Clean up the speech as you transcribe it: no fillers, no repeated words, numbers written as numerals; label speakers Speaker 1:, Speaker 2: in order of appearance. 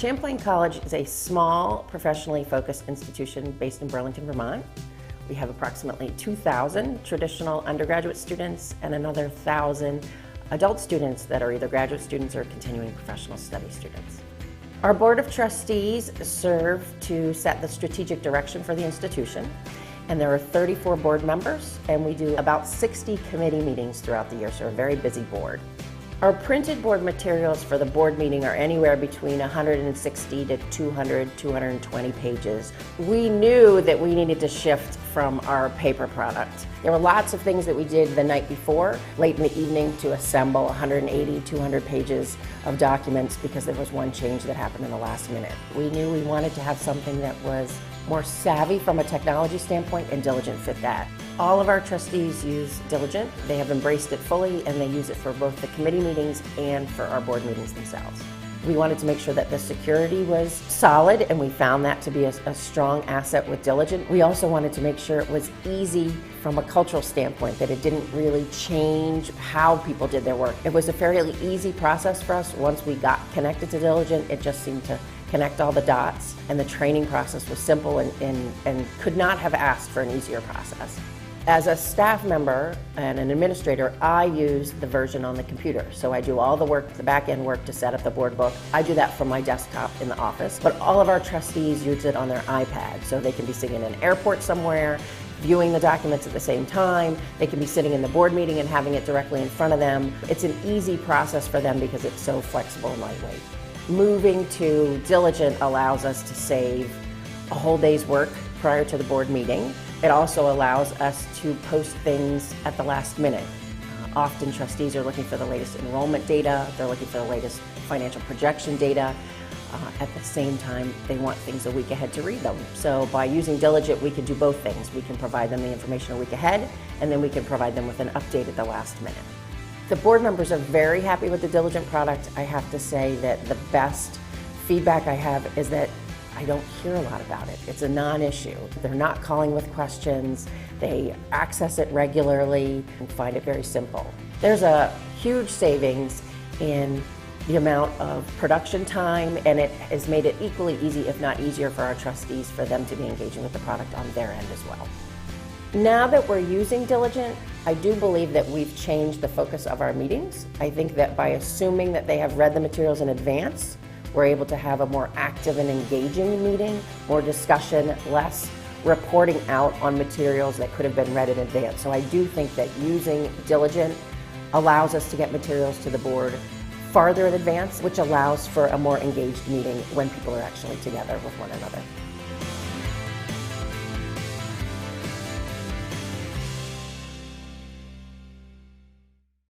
Speaker 1: Champlain College is a small, professionally focused institution based in Burlington, Vermont. We have approximately 2,000 traditional undergraduate students and another 1,000 adult students that are either graduate students or continuing professional study students. Our Board of Trustees serve to set the strategic direction for the institution, and there are 34 board members, and we do about 60 committee meetings throughout the year, so we're a very busy board. Our printed board materials for the board meeting are anywhere between 160 to 200, 220 pages. We knew that we needed to shift from our paper product. There were lots of things that we did the night before, late in the evening, to assemble 180, 200 pages of documents because there was one change that happened in the last minute. We knew we wanted to have something that was more savvy from a technology standpoint, and Diligent fit that. All of our trustees use Diligent. They have embraced it fully, and they use it for both the committee meetings and for our board meetings themselves. We wanted to make sure that the security was solid, and we found that to be a strong asset with Diligent. We also wanted to make sure it was easy from a cultural standpoint, that it didn't really change how people did their work. It was a fairly easy process for us. Once we got connected to Diligent, it just seemed to connect all the dots, and the training process was simple and could not have asked for an easier process. As a staff member and an administrator, I use the version on the computer. So I do all the work, the back-end work to set up the board book. I do that from my desktop in the office, but all of our trustees use it on their iPad. So they can be sitting in an airport somewhere, viewing the documents at the same time. They can be sitting in the board meeting and having it directly in front of them. It's an easy process for them because it's so flexible and lightweight. Moving to Diligent allows us to save a whole day's work prior to the board meeting. It also allows us to post things at the last minute. Often trustees are looking for the latest enrollment data, they're looking for the latest financial projection data. At the same time, they want things a week ahead to read them. So by using Diligent, we can do both things. We can provide them the information a week ahead, and then we can provide them with an update at the last minute. The board members are very happy with the Diligent product. I have to say that the best feedback I have is that I don't hear a lot about it. It's a non-issue. They're not calling with questions. They access it regularly and find it very simple. There's a huge savings in the amount of production time, and it has made it equally easy, if not easier, for our trustees for them to be engaging with the product on their end as well. Now that we're using Diligent, I do believe that we've changed the focus of our meetings. I think that by assuming that they have read the materials in advance, we're able to have a more active and engaging meeting, more discussion, less reporting out on materials that could have been read in advance. So I do think that using Diligent allows us to get materials to the board farther in advance, which allows for a more engaged meeting when people are actually together with one another.